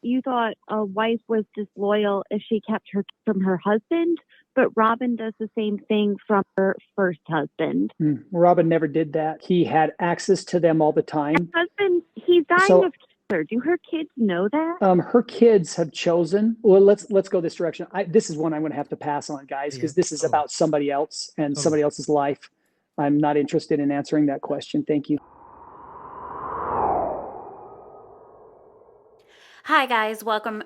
you thought a wife was disloyal if she kept her from her husband, but Robin does the same thing from her first husband. Robin never did that. He had access to them all the time. Her husband, he's dying So of cancer. Do her kids know that? her kids have chosen. Well, let's go this direction. This is one I'm going to have to pass on, guys, because this is about somebody else and somebody else's life. I'm not interested in answering that question. Thank you. Hi guys, welcome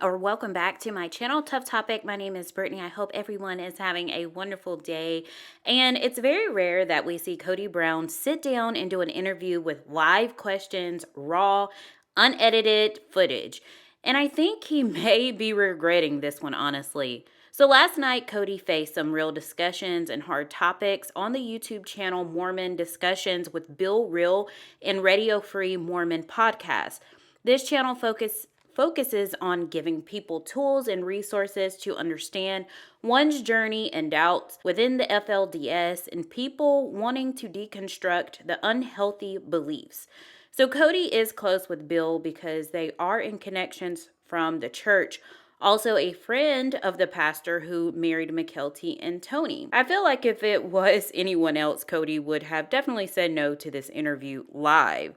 back to my channel, Tough Topic. My name is Brittany. I hope everyone is having a wonderful day. And it's very rare that we see Cody Brown sit down and do an interview with live questions, raw, unedited footage. And I think he may be regretting this one, honestly. So last night, Cody faced some real discussions and hard topics on the YouTube channel Mormon Discussions with Bill Reel and Radio Free Mormon podcast. This channel focuses on giving people tools and resources to understand one's journey and doubts within the FLDS and people wanting to deconstruct the unhealthy beliefs. So Cody is close with Bill because they are in connections from the church. Also a friend of the pastor who married McKelty and Tony. I feel like if it was anyone else, Cody would have definitely said no to this interview live.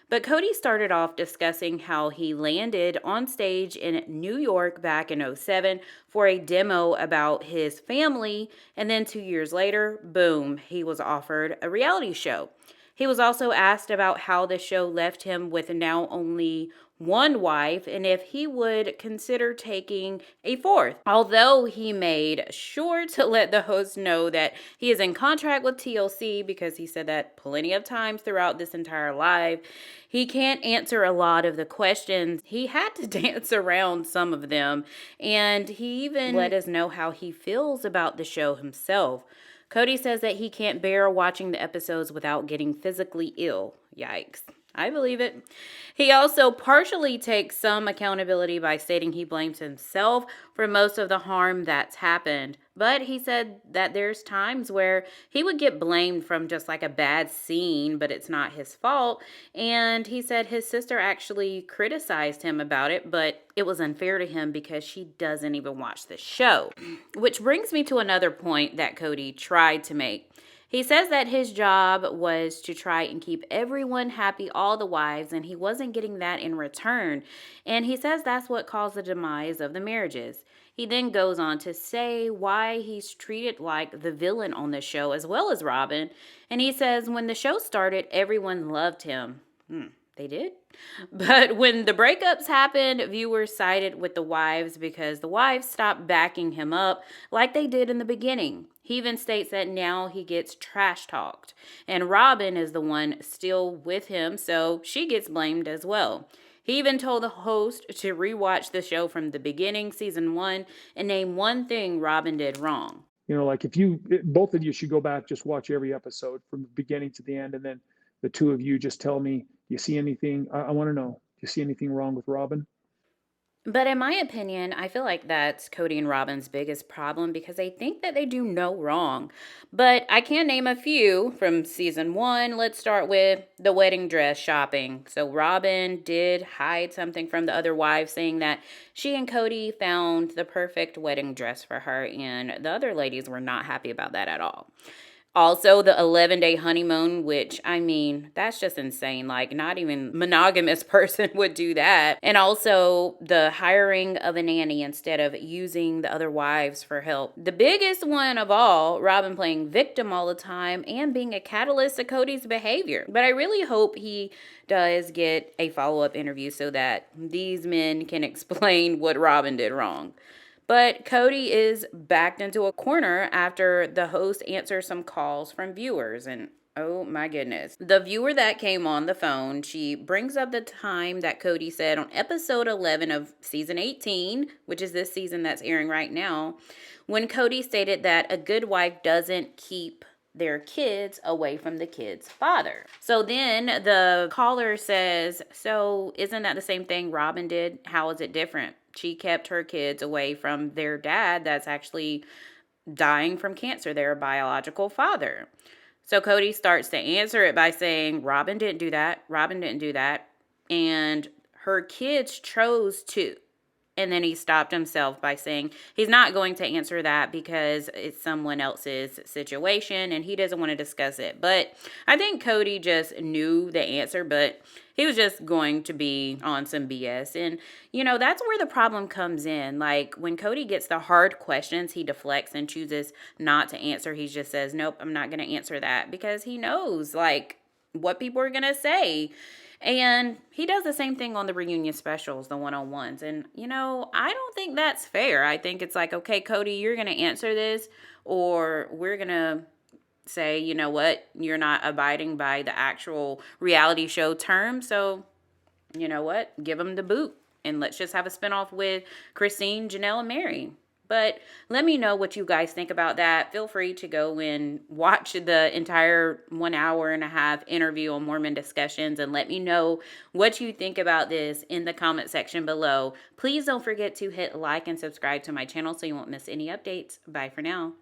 But Cody started off discussing how he landed on stage in New York back in 2007 for a demo about his family, and then 2 years later, boom, he was offered a reality show. He was also asked about how the show left him with now only one wife and if he would consider taking a fourth. Although he made sure to let the host know that he is in contract with TLC because he said that plenty of times throughout this entire live, he can't answer a lot of the questions. He had to dance around some of them, and he even let us know how he feels about the show himself. Cody says that he can't bear watching the episodes without getting physically ill. Yikes. I believe it. He also partially takes some accountability by stating he blames himself for most of the harm that's happened. But he said that there's times where he would get blamed from just like a bad scene, but it's not his fault. And he said his sister actually criticized him about it, but it was unfair to him because she doesn't even watch the show. Which brings me to another point that Cody tried to make. He says that his job was to try and keep everyone happy, all the wives, and he wasn't getting that in return. And he says that's what caused the demise of the marriages. He then goes on to say why he's treated like the villain on the show as well as Robin. And he says when the show started, everyone loved him. They did? But when the breakups happened, viewers sided with the wives because the wives stopped backing him up like they did in the beginning. He even states that now he gets trash talked. And Robin is the one still with him, so she gets blamed as well. He even told the host to rewatch the show from the beginning, season 1, and name one thing Robin did wrong. You know, like both of you should go back, just watch every episode from the beginning to the end, and then the two of you just tell me, do you see anything? I want to know, do you see anything wrong with Robin? But in my opinion, I feel like that's Cody and Robin's biggest problem because they think that they do no wrong. But I can name a few from season 1. Let's start with the wedding dress shopping. So Robin did hide something from the other wives, saying that she and Cody found the perfect wedding dress for her, and the other ladies were not happy about that at all. Also, the 11-day honeymoon, which, I mean, that's just insane. Like, not even monogamous person would do that. And also, the hiring of a nanny instead of using the other wives for help. The biggest one of all, Robin playing victim all the time and being a catalyst to Cody's behavior. But I really hope he does get a follow-up interview so that these men can explain what Robin did wrong. But Cody is backed into a corner after the host answers some calls from viewers. And oh my goodness. The viewer that came on the phone, she brings up the time that Cody said on episode 11 of season 18, which is this season that's airing right now, when Cody stated that a good wife doesn't keep their kids away from the kid's father. So then the caller says, so isn't that the same thing Robin did? How is it different? She kept her kids away from their dad that's actually dying from cancer, their biological father. So Cody starts to answer it by saying, Robin didn't do that. Robin didn't do that. And her kids chose to. And then he stopped himself by saying he's not going to answer that because it's someone else's situation and he doesn't want to discuss it. But I think Kody just knew the answer, but he was just going to be on some BS. And, you know, that's where the problem comes in. Like, when Kody gets the hard questions, he deflects and chooses not to answer. He just says, nope, I'm not going to answer that, because he knows, like, what people are going to say. And he does the same thing on the reunion specials, the one-on-ones. And, you know, I don't think that's fair. I think it's like, okay, Kody, you're going to answer this, or we're going to say, you know what, you're not abiding by the actual reality show terms. So, you know what, give him the boot. And let's just have a spinoff with Christine, Janelle, and Mary. But let me know what you guys think about that. Feel free to go and watch the entire 1 hour and a half interview on Mormon Discussions and let me know what you think about this in the comment section below. Please don't forget to hit like and subscribe to my channel so you won't miss any updates. Bye for now.